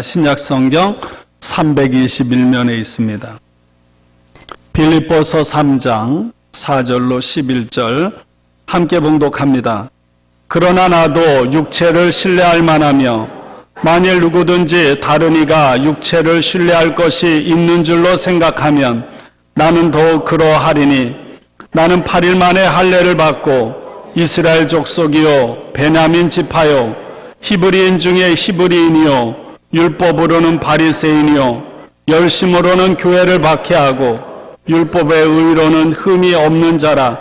신약성경 321면에 있습니다. 빌립보서 3장 4절로 11절 함께 봉독합니다. 그러나 나도 육체를 신뢰할 만하며 만일 누구든지 다른 이가 육체를 신뢰할 것이 있는 줄로 생각하면 나는 더욱 그러하리니 나는 8일 만에 할례를 받고 이스라엘 족속이요 베냐민 지파요 히브리인 중에 히브리인이요 율법으로는 바리새인이요 열심으로는 교회를 박해하고 율법의 의로는 흠이 없는 자라.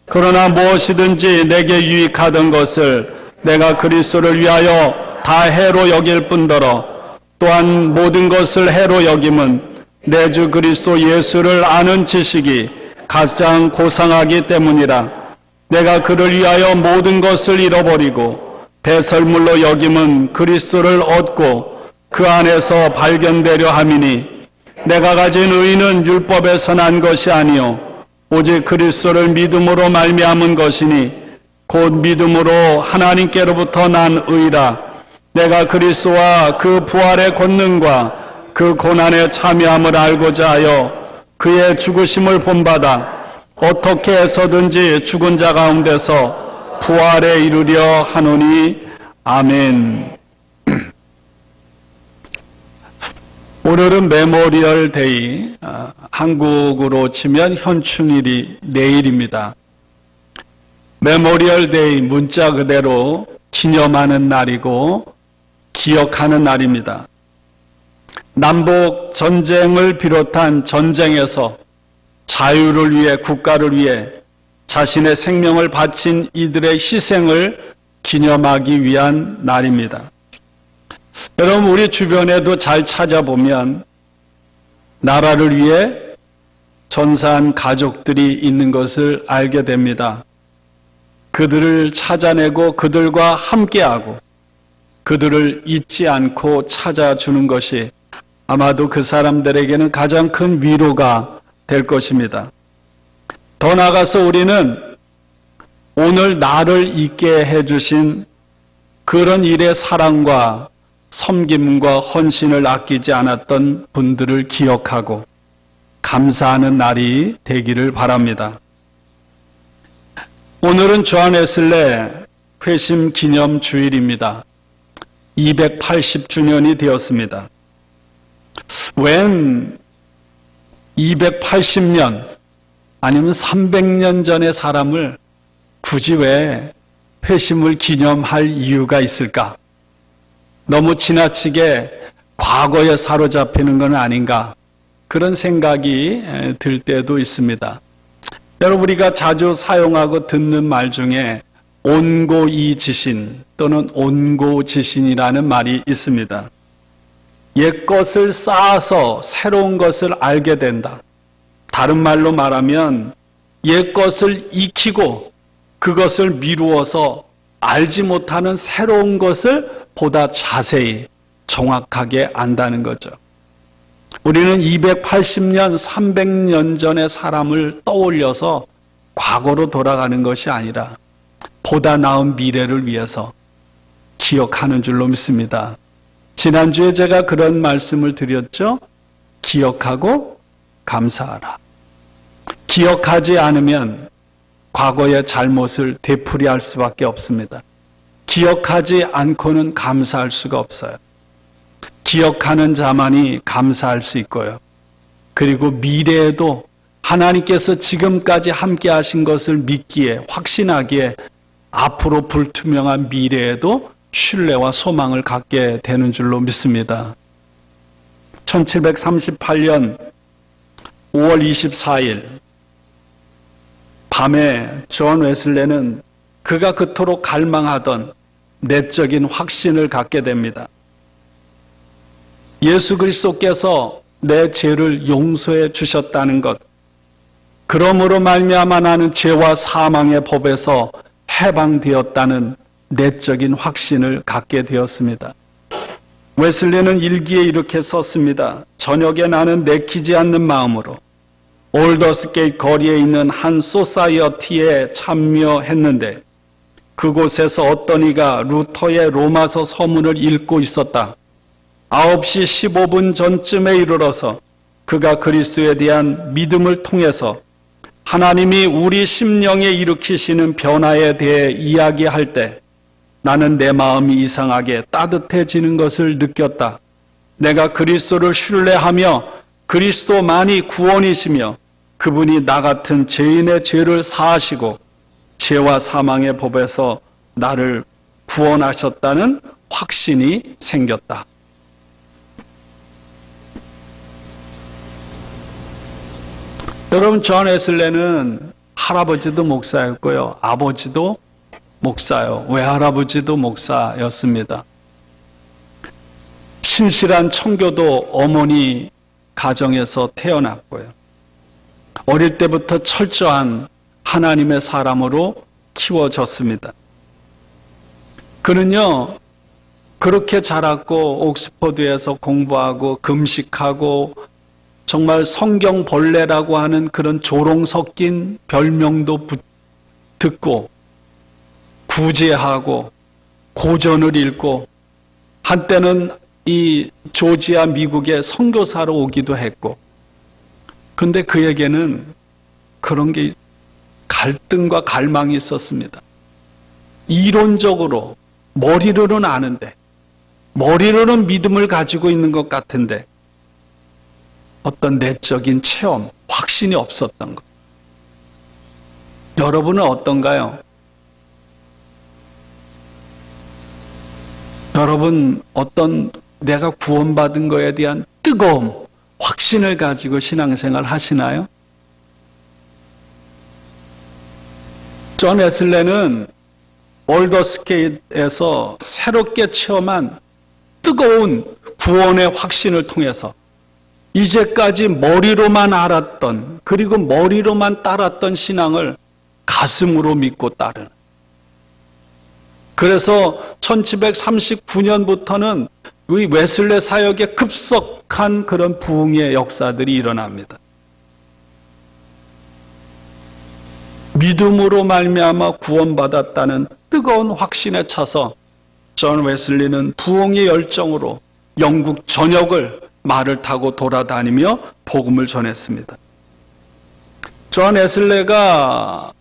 그러나 무엇이든지 내게 유익하던 것을 내가 그리스도를 위하여 다 해로 여길 뿐더러 또한 모든 것을 해로 여김은 내 주 그리스도 예수를 아는 지식이 가장 고상하기 때문이라. 내가 그를 위하여 모든 것을 잃어버리고 배설물로 여김은 그리스도를 얻고 그 안에서 발견되려 함이니 내가 가진 의는 율법에서 난 것이 아니요 오직 그리스도를 믿음으로 말미암은 것이니 곧 믿음으로 하나님께로부터 난 의라. 내가 그리스도와 그 부활의 권능과 그 고난에 참여함을 알고자 하여 그의 죽으심을 본받아 어떻게 해서든지 죽은 자 가운데서 부활에 이르려 하노니. 아멘. 오늘은 메모리얼 데이, 한국으로 치면 현충일이 내일입니다. 메모리얼 데이, 문자 그대로 기념하는 날이고 기억하는 날입니다. 남북 전쟁을 비롯한 전쟁에서 자유를 위해, 국가를 위해 자신의 생명을 바친 이들의 희생을 기념하기 위한 날입니다. 여러분, 우리 주변에도 잘 찾아보면 나라를 위해 전사한 가족들이 있는 것을 알게 됩니다. 그들을 찾아내고 그들과 함께하고 그들을 잊지 않고 찾아주는 것이 아마도 그 사람들에게는 가장 큰 위로가 될 것입니다. 더 나아가서 우리는 오늘 나를 있게 해주신 그런 일의 사랑과 섬김과 헌신을 아끼지 않았던 분들을 기억하고 감사하는 날이 되기를 바랍니다. 오늘은 존 웨슬레 회심 기념 주일입니다. 280주년이 되었습니다. 웬 280년 아니면 300년 전의 사람을 굳이 왜 회심을 기념할 이유가 있을까? 너무 지나치게 과거에 사로잡히는 건 아닌가, 그런 생각이 들 때도 있습니다. 여러분, 우리가 자주 사용하고 듣는 말 중에 온고이지신 또는 온고지신이라는 말이 있습니다. 옛것을 쌓아서 새로운 것을 알게 된다. 다른 말로 말하면 옛것을 익히고 그것을 미루어서 알지 못하는 새로운 것을 보다 자세히 정확하게 안다는 거죠. 우리는 280년, 300년 전의 사람을 떠올려서 과거로 돌아가는 것이 아니라 보다 나은 미래를 위해서 기억하는 줄로 믿습니다. 지난주에 제가 그런 말씀을 드렸죠. 기억하고 감사하라. 기억하지 않으면 과거의 잘못을 되풀이할 수밖에 없습니다. 기억하지 않고는 감사할 수가 없어요. 기억하는 자만이 감사할 수 있고요. 그리고 미래에도 하나님께서 지금까지 함께 하신 것을 믿기에, 확신하기에 앞으로 불투명한 미래에도 신뢰와 소망을 갖게 되는 줄로 믿습니다. 1738년 5월 24일 밤에 존 웨슬레는 그가 그토록 갈망하던 내적인 확신을 갖게 됩니다. 예수 그리스도께서 내 죄를 용서해 주셨다는 것, 그러므로 말미암아 나는 죄와 사망의 법에서 해방되었다는 내적인 확신을 갖게 되었습니다. 웨슬리는 일기에 이렇게 썼습니다. 저녁에 나는 내키지 않는 마음으로 올더스게이트 거리에 있는 한 소사이어티에 참여했는데 그곳에서 어떤 이가 루터의 로마서 서문을 읽고 있었다. 9시 15분 전쯤에 이르러서 그가 그리스도에 대한 믿음을 통해서 하나님이 우리 심령에 일으키시는 변화에 대해 이야기할 때 나는 내 마음이 이상하게 따뜻해지는 것을 느꼈다. 내가 그리스도를 신뢰하며 그리스도만이 구원이시며 그분이 나 같은 죄인의 죄를 사하시고 죄와 사망의 법에서 나를 구원하셨다는 확신이 생겼다. 여러분, 존 웨슬레는 할아버지도 목사였고요. 아버지도 목사요. 외할아버지도 목사였습니다. 신실한 청교도 어머니 가정에서 태어났고요. 어릴 때부터 철저한 하나님의 사람으로 키워졌습니다. 그는요, 그렇게 자랐고 옥스퍼드에서 공부하고 금식하고 정말 성경 벌레라고 하는 그런 조롱 섞인 별명도 듣고 구제하고 고전을 읽고 한때는 이 조지아 미국에 선교사로 오기도 했고, 근데 그에게는 그런 게 갈등과 갈망이 있었습니다. 이론적으로 머리로는 아는데, 머리로는 믿음을 가지고 있는 것 같은데 어떤 내적인 체험, 확신이 없었던 것. 여러분은 어떤가요? 여러분 어떤 내가 구원받은 것에 대한 뜨거움, 확신을 가지고 신앙생활 하시나요? 존 웨슬레는 올더스케이트에서 새롭게 체험한 뜨거운 구원의 확신을 통해서 이제까지 머리로만 알았던, 그리고 머리로만 따랐던 신앙을 가슴으로 믿고 따르는. 그래서 1739년부터는 이 웨슬레 사역에 급속한 그런 부흥의 역사들이 일어납니다. 믿음으로 말미암아 구원받았다는 뜨거운 확신에 차서 존 웨슬리는 부흥의 열정으로 영국 전역을 말을 타고 돌아다니며 복음을 전했습니다. 존 웨슬레가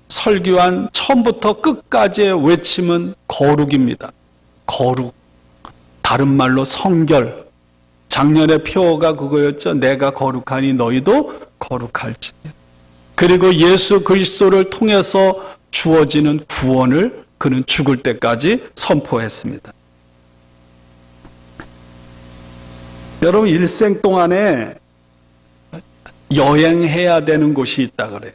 설교한 처음부터 끝까지의 외침은 거룩입니다. 거룩. 다른 말로 성결. 작년에 표어가 그거였죠. 내가 거룩하니 너희도 거룩할지. 그리고 예수 그리스도를 통해서 주어지는 구원을 그는 죽을 때까지 선포했습니다. 여러분, 일생 동안에 여행해야 되는 곳이 있다 그래요.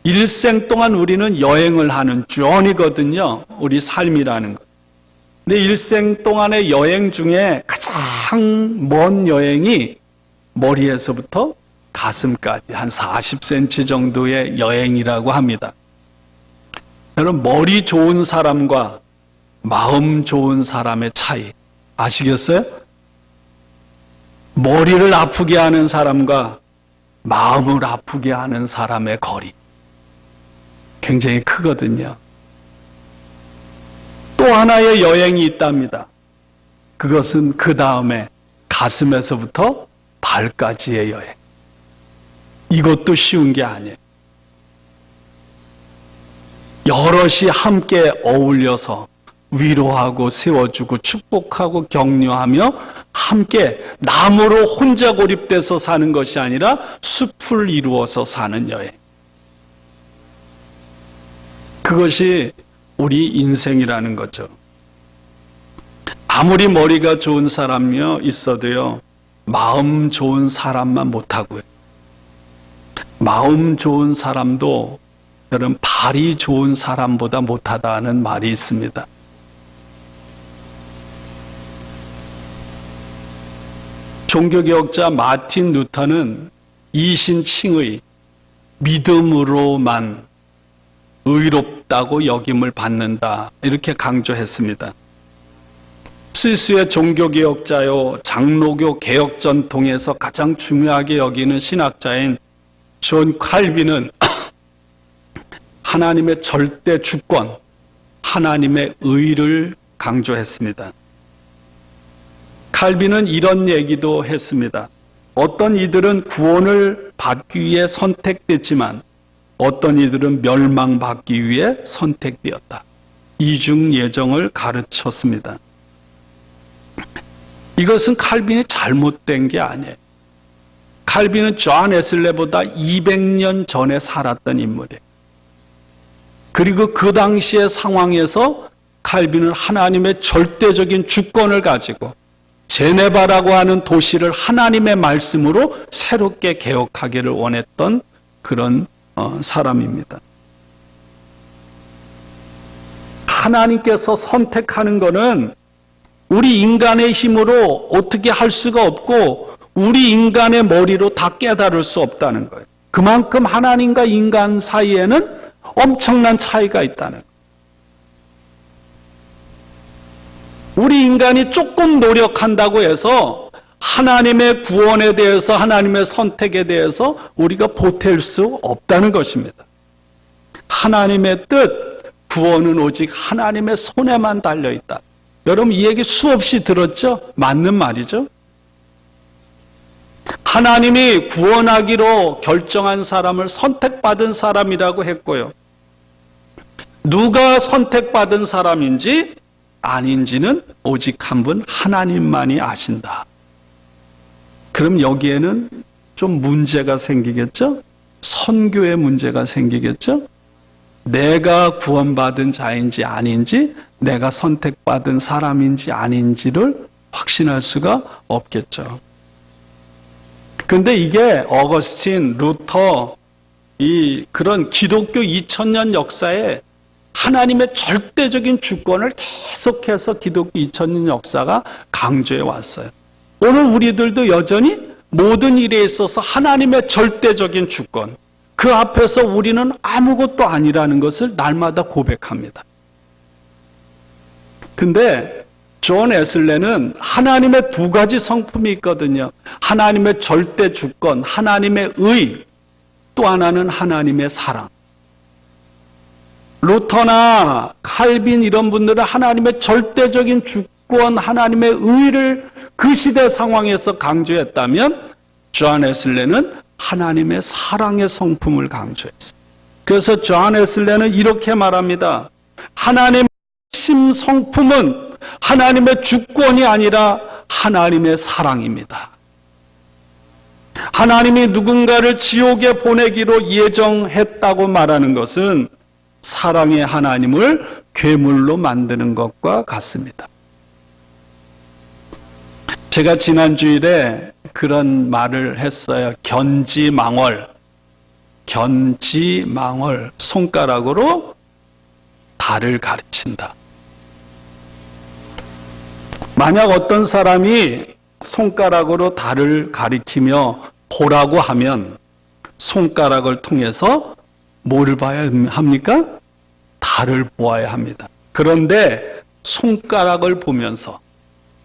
일생 동안 우리는 여행을 하는 journey거든요. 우리 삶이라는 것. 근데 일생 동안의 여행 중에 가장 먼 여행이 머리에서부터 가슴까지 한 40cm 정도의 여행이라고 합니다. 여러분, 머리 좋은 사람과 마음 좋은 사람의 차이 아시겠어요? 머리를 아프게 하는 사람과 마음을 아프게 하는 사람의 거리 굉장히 크거든요. 또 하나의 여행이 있답니다. 그것은 그 다음에 가슴에서부터 발까지의 여행. 이것도 쉬운 게 아니에요. 여럿이 함께 어울려서 위로하고 세워주고 축복하고 격려하며 함께 나무로 혼자 고립돼서 사는 것이 아니라 숲을 이루어서 사는 여행. 그것이 우리 인생이라는 거죠. 아무리 머리가 좋은 사람이요 있어도요, 마음 좋은 사람만 못하고요. 마음 좋은 사람도 여러분 발이 좋은 사람보다 못하다는 말이 있습니다. 종교개혁자 마틴 루터는 이신칭의 믿음으로만 의롭다고 여김을 받는다 이렇게 강조했습니다. 스위스의 종교개혁자요 장로교 개혁 전통에서 가장 중요하게 여기는 신학자인 존 칼빈은 하나님의 절대 주권, 하나님의 의를 강조했습니다. 칼빈은 이런 얘기도 했습니다. 어떤 이들은 구원을 받기 위해 선택됐지만 어떤 이들은 멸망받기 위해 선택되었다. 이중 예정을 가르쳤습니다. 이것은 칼빈이 잘못된 게 아니에요. 칼빈은 존 웨슬레보다 200년 전에 살았던 인물이에요. 그리고 그 당시의 상황에서 칼빈은 하나님의 절대적인 주권을 가지고 제네바라고 하는 도시를 하나님의 말씀으로 새롭게 개혁하기를 원했던 그런 사람입니다. 하나님께서 선택하는 것은 우리 인간의 힘으로 어떻게 할 수가 없고 우리 인간의 머리로 다 깨달을 수 없다는 거예요. 그만큼 하나님과 인간 사이에는 엄청난 차이가 있다는 거예요. 우리 인간이 조금 노력한다고 해서 하나님의 구원에 대해서 하나님의 선택에 대해서 우리가 보탤 수 없다는 것입니다. 하나님의 뜻, 구원은 오직 하나님의 손에만 달려있다. 여러분 이 얘기 수없이 들었죠? 맞는 말이죠? 하나님이 구원하기로 결정한 사람을 선택받은 사람이라고 했고요. 누가 선택받은 사람인지 아닌지는 오직 한 분 하나님만이 아신다. 그럼 여기에는 좀 문제가 생기겠죠? 선교의 문제가 생기겠죠? 내가 구원받은 자인지 아닌지, 내가 선택받은 사람인지 아닌지를 확신할 수가 없겠죠. 근데 이게 어거스틴, 루터, 그런 기독교 2000년 역사에 하나님의 절대적인 주권을 계속해서 기독교 2000년 역사가 강조해 왔어요. 오늘 우리들도 여전히 모든 일에 있어서 하나님의 절대적인 주권, 그 앞에서 우리는 아무것도 아니라는 것을 날마다 고백합니다. 근데 존 웨슬레는 하나님의 두 가지 성품이 있거든요. 하나님의 절대 주권, 하나님의 의, 또 하나는 하나님의 사랑. 루터나 칼빈 이런 분들은 하나님의 절대적인 주권, 하나님의 의를 그 시대 상황에서 강조했다면 존 웨슬레는 하나님의 사랑의 성품을 강조했어요. 그래서 존 웨슬레는 이렇게 말합니다. 하나님의 심 성품은 하나님의 주권이 아니라 하나님의 사랑입니다. 하나님이 누군가를 지옥에 보내기로 예정했다고 말하는 것은 사랑의 하나님을 괴물로 만드는 것과 같습니다. 제가 지난 주일에 그런 말을 했어요. 견지망월, 손가락으로 달을 가르친다. 만약 어떤 사람이 손가락으로 달을 가리키며 보라고 하면 손가락을 통해서 뭐를 봐야 합니까? 달을 보아야 합니다. 그런데 손가락을 보면서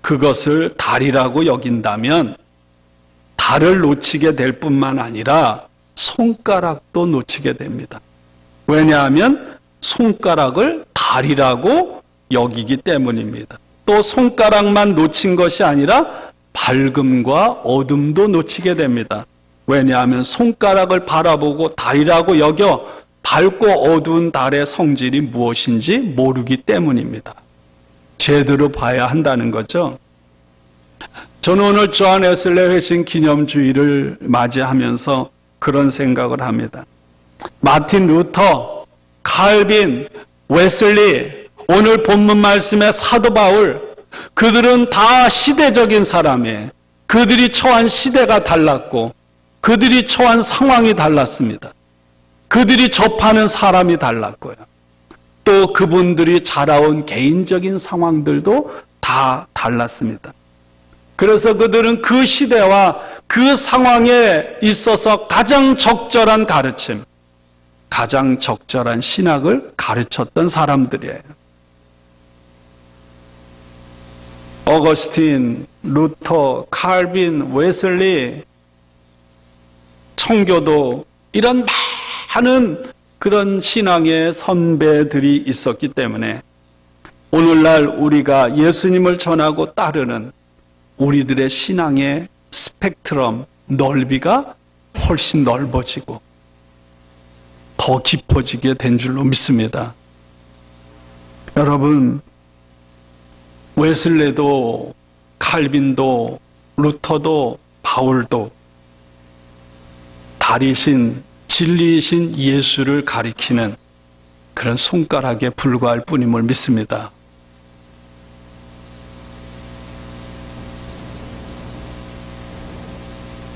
그것을 달이라고 여긴다면 달을 놓치게 될 뿐만 아니라 손가락도 놓치게 됩니다. 왜냐하면 손가락을 달이라고 여기기 때문입니다. 또 손가락만 놓친 것이 아니라 밝음과 어둠도 놓치게 됩니다. 왜냐하면 손가락을 바라보고 달이라고 여겨 밝고 어두운 달의 성질이 무엇인지 모르기 때문입니다. 제대로 봐야 한다는 거죠. 저는 오늘 존 웨슬레 회심 기념주의를 맞이하면서 그런 생각을 합니다. 마틴 루터, 칼빈, 웨슬리, 오늘 본문 말씀의 사도 바울, 그들은 다 시대적인 사람이에요. 그들이 처한 시대가 달랐고 그들이 처한 상황이 달랐습니다. 그들이 접하는 사람이 달랐고요. 또 그분들이 자라온 개인적인 상황들도 다 달랐습니다. 그래서 그들은 그 시대와 그 상황에 있어서 가장 적절한 가르침, 가장 적절한 신학을 가르쳤던 사람들이에요. 어거스틴, 루터, 칼빈, 웨슬리, 청교도 이런 많은 그런 신앙의 선배들이 있었기 때문에 오늘날 우리가 예수님을 전하고 따르는 우리들의 신앙의 스펙트럼, 넓이가 훨씬 넓어지고 더 깊어지게 된 줄로 믿습니다. 여러분, 웨슬레도 칼빈도 루터도 바울도 다리신 진리이신 예수를 가리키는 그런 손가락에 불과할 뿐임을 믿습니다.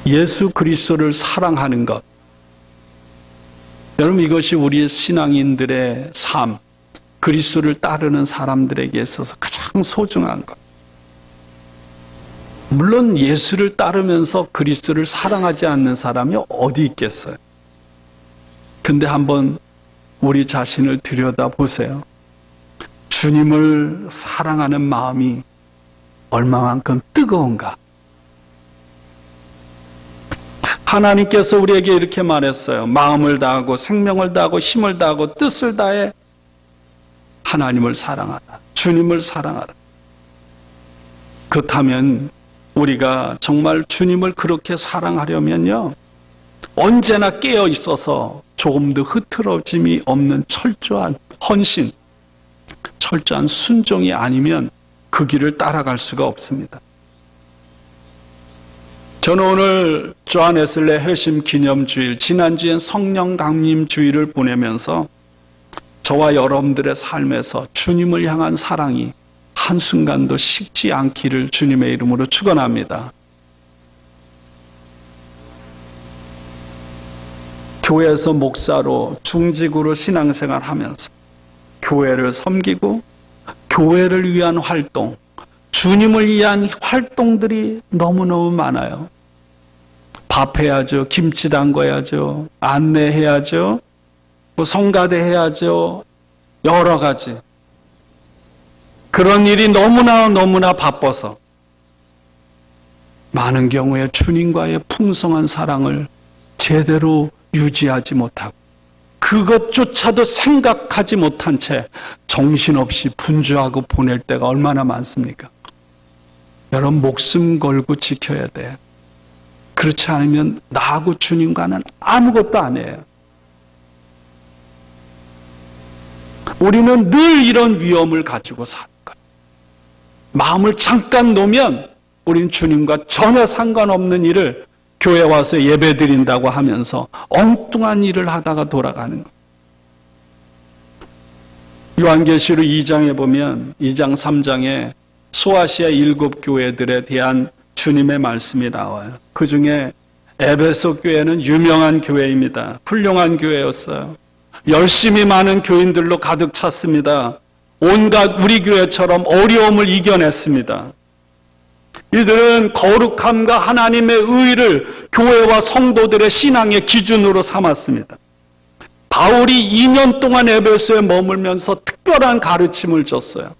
예수 그리스도를 사랑하는 것, 여러분, 이것이 우리 신앙인들의 삶, 그리스도를 따르는 사람들에게 있어서 가장 소중한 것. 물론 예수를 따르면서 그리스도를 사랑하지 않는 사람이 어디 있겠어요? 근데 한번 우리 자신을 들여다보세요. 주님을 사랑하는 마음이 얼마만큼 뜨거운가? 하나님께서 우리에게 이렇게 말했어요. 마음을 다하고 생명을 다하고 힘을 다하고 뜻을 다해 하나님을 사랑하라. 주님을 사랑하라. 그렇다면 우리가 정말 주님을 그렇게 사랑하려면요, 언제나 깨어 있어서 조금도 흐트러짐이 없는 철저한 헌신, 철저한 순종이 아니면 그 길을 따라갈 수가 없습니다. 저는 오늘 조한 웨슬레 회심 기념주일, 지난주엔 성령 강림 주일을 보내면서 저와 여러분들의 삶에서 주님을 향한 사랑이 한순간도 식지 않기를 주님의 이름으로 축원합니다. 교회에서 목사로 중직으로 신앙생활 하면서 교회를 섬기고 교회를 위한 활동, 주님을 위한 활동들이 너무너무 많아요. 밥해야죠, 김치 담궈야죠, 안내해야죠, 성가대 해야죠, 여러 가지. 그런 일이 너무나 바빠서 많은 경우에 주님과의 풍성한 사랑을 제대로 유지하지 못하고 그것조차도 생각하지 못한 채 정신없이 분주하고 보낼 때가 얼마나 많습니까? 여러분, 목숨 걸고 지켜야 돼요. 그렇지 않으면 나하고 주님과는 아무것도 아니에요. 우리는 늘 이런 위험을 가지고 사는 거예요. 마음을 잠깐 놓으면 우린 주님과 전혀 상관없는 일을 교회 와서 예배 드린다고 하면서 엉뚱한 일을 하다가 돌아가는 거예요. 요한계시록 2장에 보면 2장 3장에 소아시아 7교회들에 대한 주님의 말씀이 나와요. 그 중에 에베소 교회는 유명한 교회입니다. 훌륭한 교회였어요. 열심히 많은 교인들로 가득 찼습니다. 온갖 우리 교회처럼 어려움을 이겨냈습니다. 이들은 거룩함과 하나님의 의를 교회와 성도들의 신앙의 기준으로 삼았습니다. 바울이 2년 동안 에베소에 머물면서 특별한 가르침을 줬어요.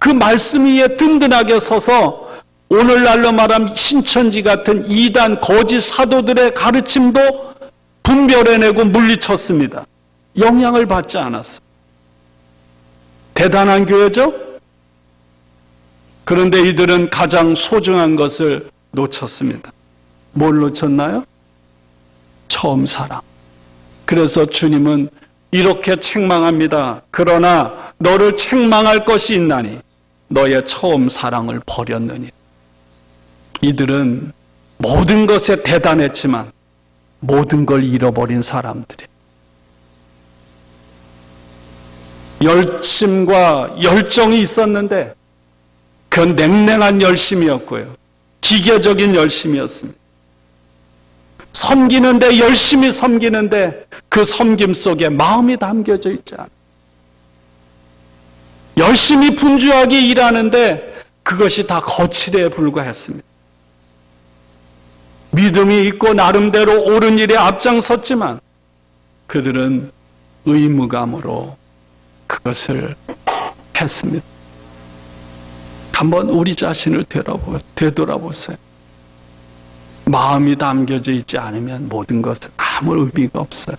그 말씀 위에 든든하게 서서 오늘날로 말하면 신천지 같은 이단 거짓 사도들의 가르침도 분별해내고 물리쳤습니다. 영향을 받지 않았어요. 대단한 교회죠? 그런데 이들은 가장 소중한 것을 놓쳤습니다. 뭘 놓쳤나요? 처음 사랑. 그래서 주님은 이렇게 책망합니다. 그러나 너를 책망할 것이 있나니 너의 처음 사랑을 버렸느니. 이들은 모든 것에 대단했지만 모든 걸 잃어버린 사람들이에요. 열심과 열정이 있었는데 그건 냉랭한 열심이었고요. 기계적인 열심이었습니다. 섬기는데, 열심히 섬기는데 그 섬김 속에 마음이 담겨져 있지 않아요. 열심히 분주하게 일하는데 그것이 다 거칠에 불과했습니다. 믿음이 있고 나름대로 옳은 일에 앞장섰지만 그들은 의무감으로 그것을 했습니다. 한번 우리 자신을 되돌아보세요. 마음이 담겨져 있지 않으면 모든 것은 아무 의미가 없어요.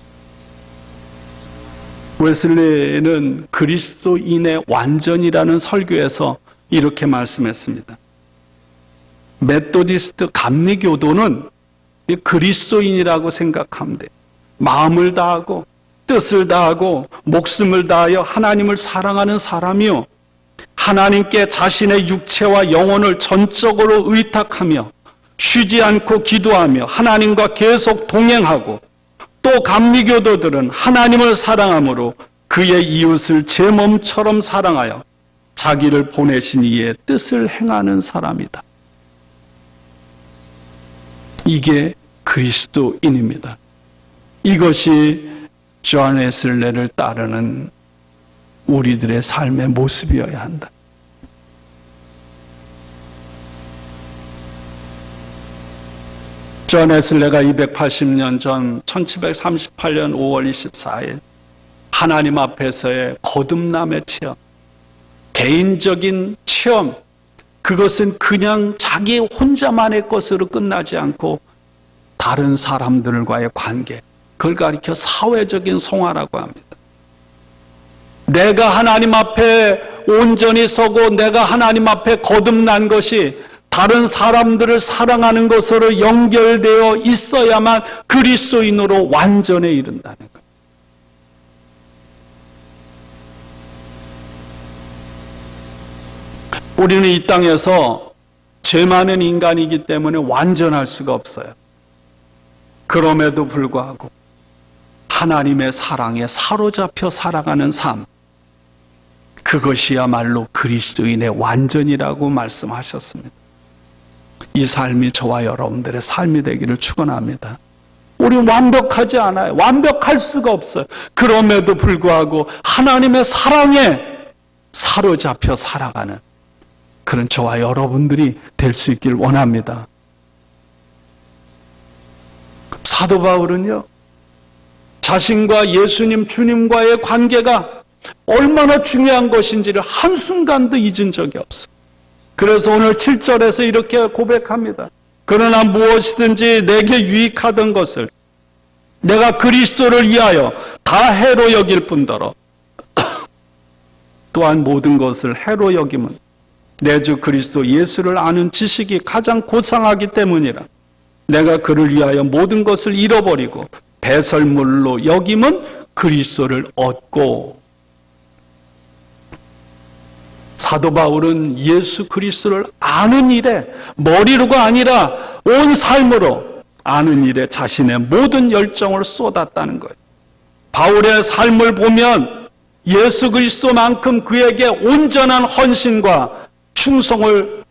웨슬리는 그리스도인의 완전이라는 설교에서 이렇게 말씀했습니다. 메소디스트 감리교도는 그리스도인이라고 생각하면 돼요. 마음을 다하고 뜻을 다하고 목숨을 다하여 하나님을 사랑하는 사람이요, 하나님께 자신의 육체와 영혼을 전적으로 의탁하며 쉬지 않고 기도하며 하나님과 계속 동행하고, 또 감리교도들은 하나님을 사랑함으로 그의 이웃을 제 몸처럼 사랑하여 자기를 보내신 이의 뜻을 행하는 사람이다. 이게 그리스도인입니다. 이것이 존 웨슬레를 따르는 우리들의 삶의 모습이어야 한다. 존 웨슬레가 280년 전 1738년 5월 24일 하나님 앞에서의 거듭남의 체험, 개인적인 체험, 그것은 그냥 자기 혼자만의 것으로 끝나지 않고 다른 사람들과의 관계, 그걸 가리켜 사회적인 성화라고 합니다. 내가 하나님 앞에 온전히 서고 내가 하나님 앞에 거듭난 것이 다른 사람들을 사랑하는 것으로 연결되어 있어야만 그리스도인으로 완전에 이른다는 것. 우리는 이 땅에서 죄 많은 인간이기 때문에 완전할 수가 없어요. 그럼에도 불구하고 하나님의 사랑에 사로잡혀 살아가는 삶, 그것이야말로 그리스도인의 완전이라고 말씀하셨습니다. 이 삶이 저와 여러분들의 삶이 되기를 축원합니다. 우리는 완벽하지 않아요. 완벽할 수가 없어요. 그럼에도 불구하고 하나님의 사랑에 사로잡혀 살아가는 그런 저와 여러분들이 될 수 있길 원합니다. 사도 바울은요, 자신과 예수님, 주님과의 관계가 얼마나 중요한 것인지를 한순간도 잊은 적이 없어요. 그래서 오늘 7절에서 이렇게 고백합니다. 그러나 무엇이든지 내게 유익하던 것을 내가 그리스도를 위하여 다 해로 여길 뿐더러 또한 모든 것을 해로 여김은 내 주 그리스도 예수를 아는 지식이 가장 고상하기 때문이라. 내가 그를 위하여 모든 것을 잃어버리고 배설물로 여김은 그리스도를 얻고. 사도 바울은 예수 그리스도를 아는 일에, 머리로가 아니라 온 삶으로 아는 일에 자신의 모든 열정을 쏟았다는 거예요. 바울의 삶을 보면 예수 그리스도만큼 그에게 온전한 헌신과 충성을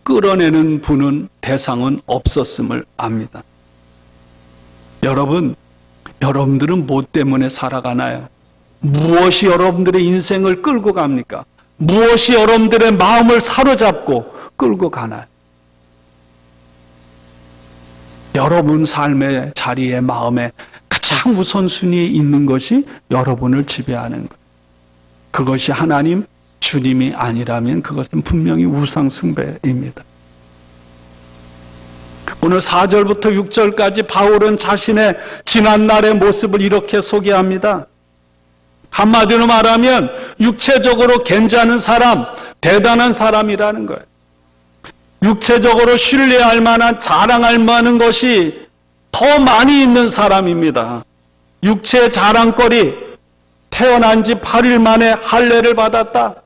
끌어내는 분은, 대상은 없었음을 압니다. 여러분들은 뭐 때문에 살아가나요? 무엇이 여러분들의 인생을 끌고 갑니까? 무엇이 여러분들의 마음을 사로잡고 끌고 가나요? 여러분 삶의 자리에, 마음에 가장 우선순위에 있는 것이 여러분을 지배하는 것. 그것이 하나님, 주님이 아니라면 그것은 분명히 우상숭배입니다. 오늘 4절부터 6절까지 바울은 자신의 지난날의 모습을 이렇게 소개합니다. 한마디로 말하면 육체적으로 괜찮은 사람, 대단한 사람이라는 거예요. 육체적으로 신뢰할 만한, 자랑할 만한 것이 더 많이 있는 사람입니다. 육체의 자랑거리, 태어난 지 8일 만에 할례를 받았다.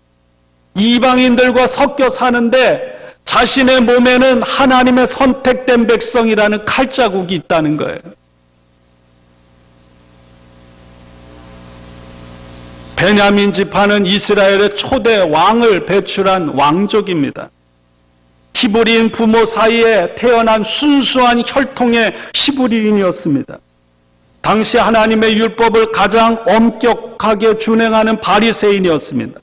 이방인들과 섞여 사는데 자신의 몸에는 하나님의 선택된 백성이라는 칼자국이 있다는 거예요. 베냐민 지파는 이스라엘의 초대 왕을 배출한 왕족입니다. 히브리인 부모 사이에 태어난 순수한 혈통의 히브리인이었습니다. 당시 하나님의 율법을 가장 엄격하게 준행하는 바리새인이었습니다.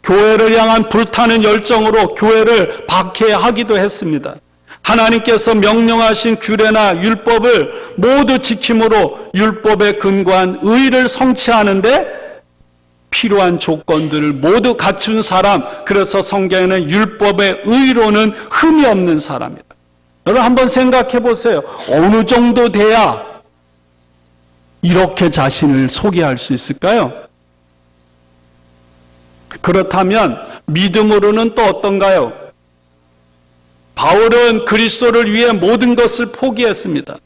교회를 향한 불타는 열정으로 교회를 박해하기도 했습니다. 하나님께서 명령하신 규례나 율법을 모두 지킴으로 율법에 근거한 의를 성취하는데 필요한 조건들을 모두 갖춘 사람, 그래서 성경에는 율법의 의로는 흠이 없는 사람이다. 여러분 한번 생각해 보세요. 어느 정도 돼야 이렇게 자신을 소개할 수 있을까요? 그렇다면 믿음으로는 또 어떤가요? 바울은 그리스도를 위해 모든 것을 포기했습니다.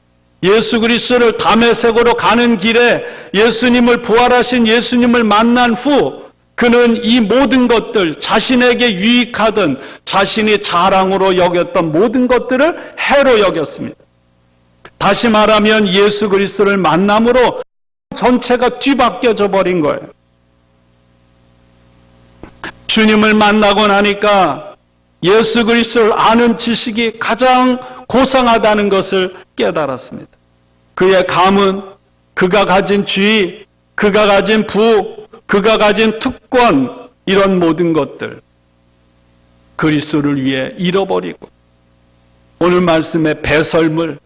예수 그리스도를 다메섹으로 가는 길에 예수님을 부활하신 예수님을 만난 후 그는 이 모든 것들, 자신에게 유익하던 자신이 자랑으로 여겼던 모든 것들을 해로 여겼습니다. 다시 말하면 예수 그리스도를 만남으로 전체가 뒤바뀌어져 버린 거예요. 주님을 만나고 나니까 예수 그리스도를 아는 지식이 가장 고상하다는 것을 깨달았습니다. 그의 감은, 그가 가진 지위, 그가 가진 부, 그가 가진 특권, 이런 모든 것들 그리스도를 위해 잃어버리고 오늘 말씀의 배설물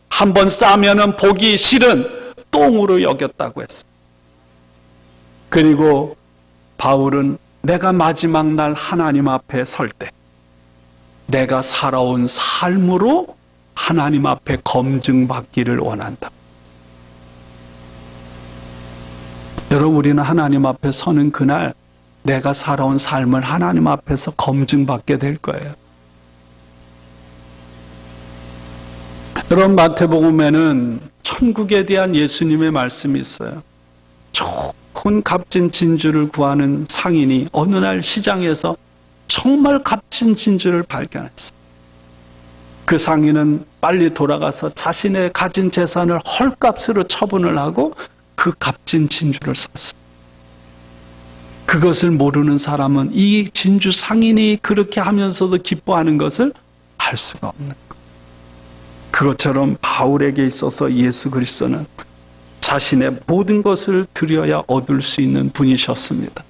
한번 싸면은 보기 싫은 똥으로 여겼다고 했습니다. 그리고 바울은 내가 마지막 날 하나님 앞에 설 때 내가 살아온 삶으로 하나님 앞에 검증받기를 원한다. 여러분, 우리는 하나님 앞에 서는 그날 내가 살아온 삶을 하나님 앞에서 검증받게 될 거예요. 여러분, 마태복음에는 천국에 대한 예수님의 말씀이 있어요. 좋은 값진 진주를 구하는 상인이 어느 날 시장에서 정말 값진 진주를 발견했어요. 그 상인은 빨리 돌아가서 자신의 가진 재산을 헐값으로 처분을 하고 그 값진 진주를 샀어요. 그것을 모르는 사람은 이 진주 상인이 그렇게 하면서도 기뻐하는 것을 알 수가 없는 거예요. 그것처럼 바울에게 있어서 예수 그리스도는 자신의 모든 것을 드려야 얻을 수 있는 분이셨습니다.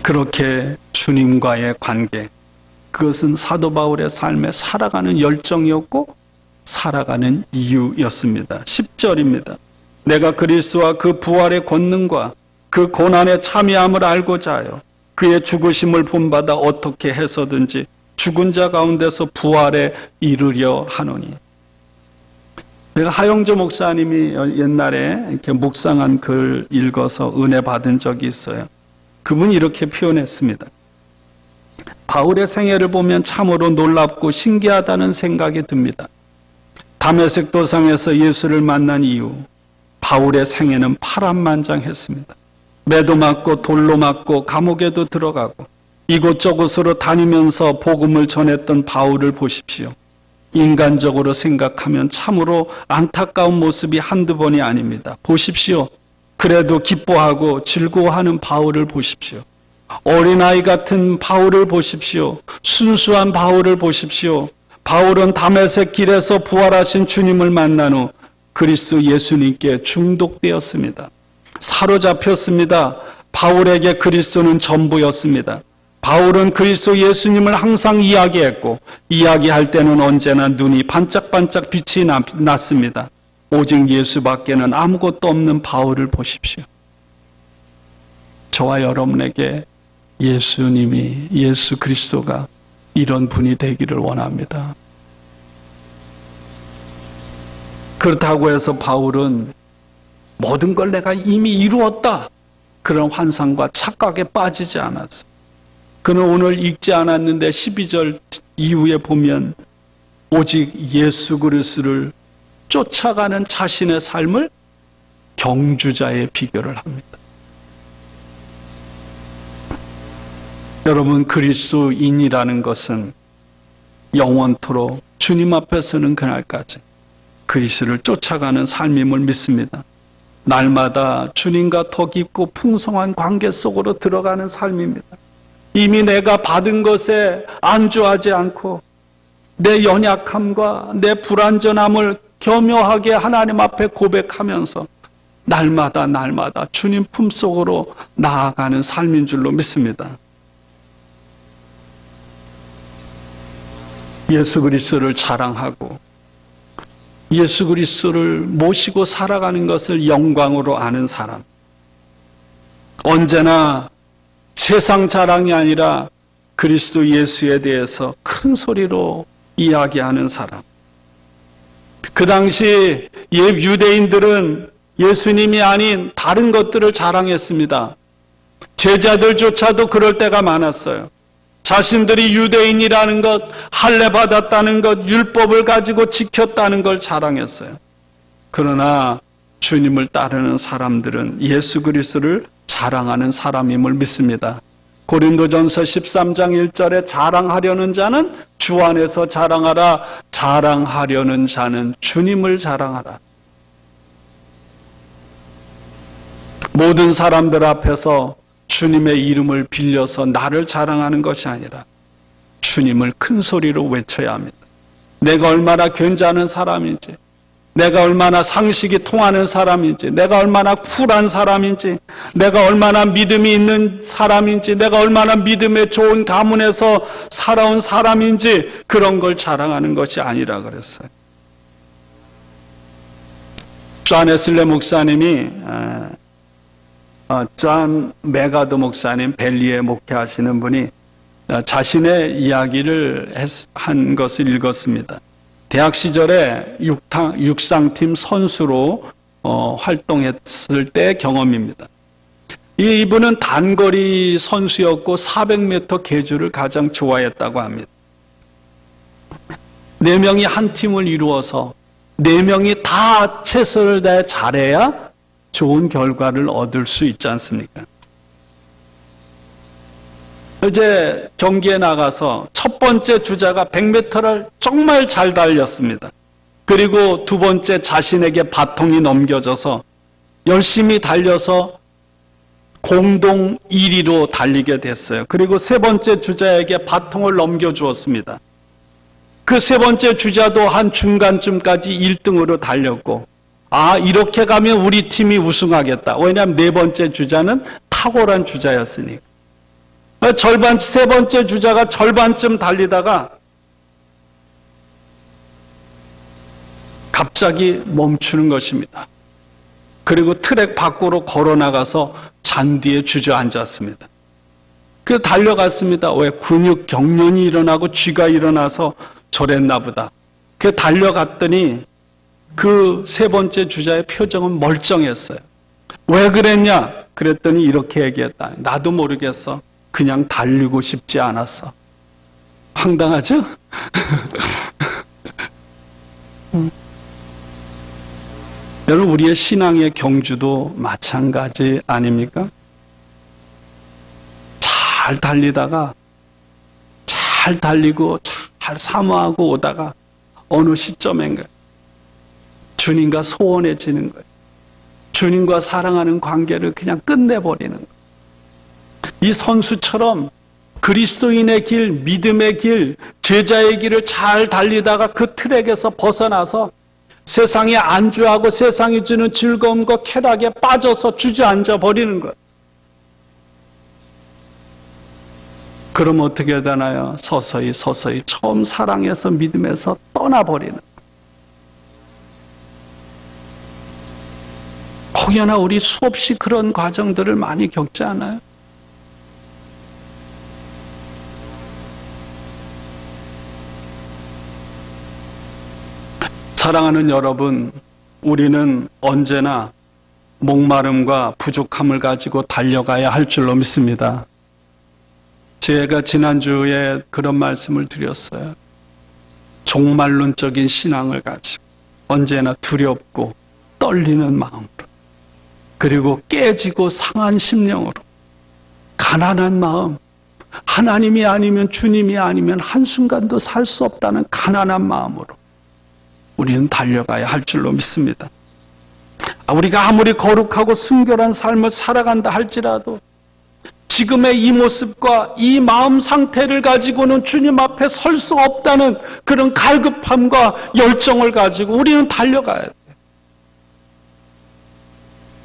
그렇게 주님과의 관계, 그것은 사도 바울의 삶에 살아가는 열정이었고 살아가는 이유였습니다. 10절입니다. 내가 그리스도와 그 부활의 권능과 그 고난의 참여함을 알고자 하여 그의 죽으심을 본받아 어떻게 해서든지 죽은 자 가운데서 부활에 이르려 하노니. 내가 하영조 목사님이 옛날에 이렇게 묵상한 글 읽어서 은혜 받은 적이 있어요. 그분이 이렇게 표현했습니다. 바울의 생애를 보면 참으로 놀랍고 신기하다는 생각이 듭니다. 다메섹 도상에서 예수를 만난 이후 바울의 생애는 파란만장했습니다. 매도 맞고 돌로 맞고 감옥에도 들어가고 이곳저곳으로 다니면서 복음을 전했던 바울을 보십시오. 인간적으로 생각하면 참으로 안타까운 모습이 한두 번이 아닙니다. 보십시오. 그래도 기뻐하고 즐거워하는 바울을 보십시오. 어린아이 같은 바울을 보십시오. 순수한 바울을 보십시오. 바울은 다메섹 길에서 부활하신 주님을 만난 후 그리스도 예수님께 중독되었습니다. 사로잡혔습니다. 바울에게 그리스도는 전부였습니다. 바울은 그리스도 예수님을 항상 이야기했고 이야기할 때는 언제나 눈이 반짝반짝 빛이 났습니다. 오직 예수밖에는 아무것도 없는 바울을 보십시오. 저와 여러분에게 예수님이, 예수 그리스도가 이런 분이 되기를 원합니다. 그렇다고 해서 바울은 모든 걸 내가 이미 이루었다, 그런 환상과 착각에 빠지지 않았어요. 그는 오늘 읽지 않았는데 12절 이후에 보면 오직 예수 그리스도를 쫓아가는 자신의 삶을 경주자에 비교를 합니다. 여러분, 그리스도인이라는 것은 영원토록 주님 앞에 서는 그날까지 그리스도를 쫓아가는 삶임을 믿습니다. 날마다 주님과 더 깊고 풍성한 관계 속으로 들어가는 삶입니다. 이미 내가 받은 것에 안주하지 않고 내 연약함과 내 불완전함을 겸허하게 하나님 앞에 고백하면서 날마다 주님 품속으로 나아가는 삶인 줄로 믿습니다. 예수 그리스도를 자랑하고 예수 그리스도를 모시고 살아가는 것을 영광으로 아는 사람, 언제나 세상 자랑이 아니라 그리스도 예수에 대해서 큰 소리로 이야기하는 사람. 그 당시 옛 유대인들은 예수님이 아닌 다른 것들을 자랑했습니다. 제자들조차도 그럴 때가 많았어요. 자신들이 유대인이라는 것, 할례 받았다는 것, 율법을 가지고 지켰다는 걸 자랑했어요. 그러나 주님을 따르는 사람들은 예수 그리스도를 자랑하는 사람임을 믿습니다. 고린도전서 13장 1절에 자랑하려는 자는 주 안에서 자랑하라. 자랑하려는 자는 주님을 자랑하라. 모든 사람들 앞에서 주님의 이름을 빌려서 나를 자랑하는 것이 아니라 주님을 큰 소리로 외쳐야 합니다. 내가 얼마나 괜찮은 사람인지, 내가 얼마나 상식이 통하는 사람인지, 내가 얼마나 쿨한 사람인지, 내가 얼마나 믿음이 있는 사람인지, 내가 얼마나 믿음의 좋은 가문에서 살아온 사람인지, 그런 걸 자랑하는 것이 아니라 그랬어요. 존 웨슬리 목사님이 존 메가드 목사님, 벨리에 목회하시는 분이 자신의 이야기를 한 것을 읽었습니다. 대학 시절에 육상팀 선수로 활동했을 때 경험입니다. 이분은 단거리 선수였고 400m 계주를 가장 좋아했다고 합니다. 4명이 한 팀을 이루어서 4명이 다 최선을 다해 잘해야 좋은 결과를 얻을 수 있지 않습니까? 이제 경기에 나가서 첫 번째 주자가 100m를 정말 잘 달렸습니다. 그리고 두 번째 자신에게 바통이 넘겨져서 열심히 달려서 공동 1위로 달리게 됐어요. 그리고 세 번째 주자에게 바통을 넘겨주었습니다. 그 세 번째 주자도 한 중간쯤까지 1등으로 달렸고, 이렇게 가면 우리 팀이 우승하겠다. 왜냐하면 네 번째 주자는 탁월한 주자였으니까. 세 번째 주자가 절반쯤 달리다가 갑자기 멈추는 것입니다. 그리고 트랙 밖으로 걸어 나가서 잔디에 주저앉았습니다. 달려갔습니다. 왜? 근육 경련이 일어나고 쥐가 일어나서 저랬나 보다. 달려갔더니 그 세 번째 주자의 표정은 멀쩡했어요. 왜 그랬냐? 그랬더니 이렇게 얘기했다. 나도 모르겠어. 그냥 달리고 싶지 않았어. 황당하죠? 여러분, 우리의 신앙의 경주도 마찬가지 아닙니까? 잘 달리다가 잘 달리고 잘 사모하고 오다가 어느 시점인가 주님과 소원해지는 거예요. 주님과 사랑하는 관계를 그냥 끝내버리는 거예요. 이 선수처럼 그리스도인의 길, 믿음의 길, 제자의 길을 잘 달리다가 그 트랙에서 벗어나서 세상에 안주하고 세상이 주는 즐거움과 쾌락에 빠져서 주저앉아 버리는 거예요. 그럼 어떻게 되나요? 서서히 처음 사랑해서 믿음에서 떠나버리는 거예요. 혹여나 우리 수없이 그런 과정들을 많이 겪지 않아요? 사랑하는 여러분, 우리는 언제나 목마름과 부족함을 가지고 달려가야 할 줄로 믿습니다. 제가 지난주에 그런 말씀을 드렸어요. 종말론적인 신앙을 가지고 언제나 두렵고 떨리는 마음으로, 그리고 깨지고 상한 심령으로, 가난한 마음, 하나님이 아니면, 주님이 아니면 한순간도 살 수 없다는 가난한 마음으로 우리는 달려가야 할 줄로 믿습니다. 우리가 아무리 거룩하고 순결한 삶을 살아간다 할지라도 지금의 이 모습과 이 마음 상태를 가지고는 주님 앞에 설 수 없다는 그런 갈급함과 열정을 가지고 우리는 달려가야 돼요.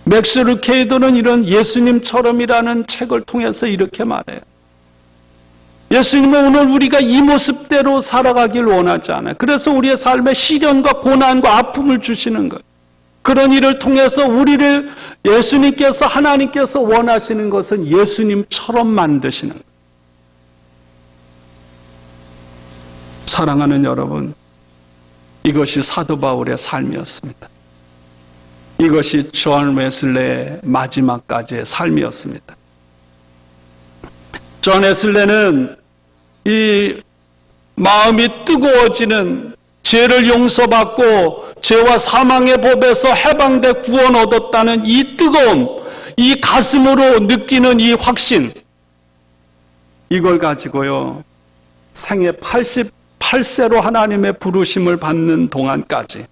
맥스 루케이도는 이런 예수님처럼이라는 책을 통해서 이렇게 말해요. 예수님은 오늘 우리가 이 모습대로 살아가길 원하지 않아요. 그래서 우리의 삶에 시련과 고난과 아픔을 주시는 거예요. 그런 일을 통해서 우리를 예수님께서, 하나님께서 원하시는 것은 예수님처럼 만드시는 거예요. 사랑하는 여러분, 이것이 사도 바울의 삶이었습니다. 이것이 존 웨슬리의 마지막까지의 삶이었습니다. 존 웨슬레는 이 마음이 뜨거워지는, 죄를 용서받고 죄와 사망의 법에서 해방돼 구원 얻었다는 이 뜨거움, 이 가슴으로 느끼는 이 확신, 이걸 가지고요, 생애 88세로 하나님의 부르심을 받는 동안까지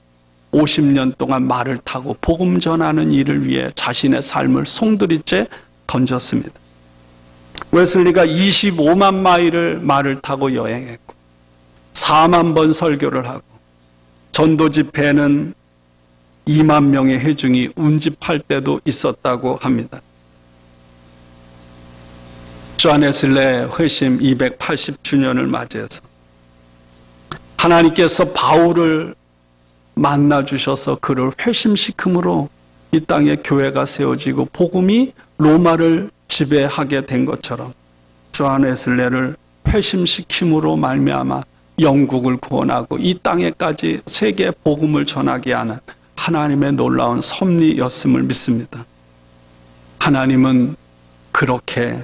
50년 동안 말을 타고 복음 전하는 일을 위해 자신의 삶을 송두리째 던졌습니다. 웨슬리가 25만 마일을 말을 타고 여행했고 4만 번 설교를 하고 전도 집회에는 2만 명의 회중이 운집할 때도 있었다고 합니다. 존 웨슬레 회심 280주년을 맞이해서 하나님께서 바울을 만나주셔서 그를 회심시킴으로 이 땅에 교회가 세워지고 복음이 로마를 지배하게 된 것처럼 존 웨슬레를 회심시킴으로 말미암아 영국을 구원하고 이 땅에까지 세계 복음을 전하게 하는 하나님의 놀라운 섭리였음을 믿습니다. 하나님은 그렇게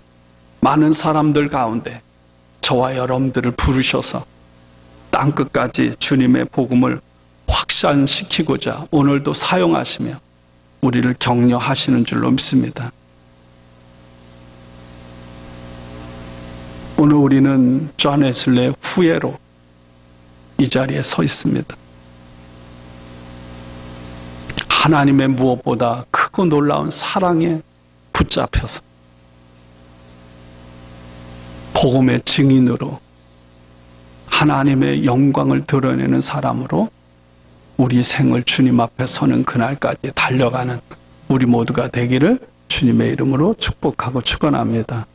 많은 사람들 가운데 저와 여러분들을 부르셔서 땅끝까지 주님의 복음을 확산시키고자 오늘도 사용하시며 우리를 격려하시는 줄로 믿습니다. 오늘 우리는 존 웨슬레의 후예로 이 자리에 서 있습니다. 하나님의 무엇보다 크고 놀라운 사랑에 붙잡혀서 복음의 증인으로 하나님의 영광을 드러내는 사람으로 우리 생을 주님 앞에 서는 그날까지 달려가는 우리 모두가 되기를 주님의 이름으로 축복하고 축원합니다.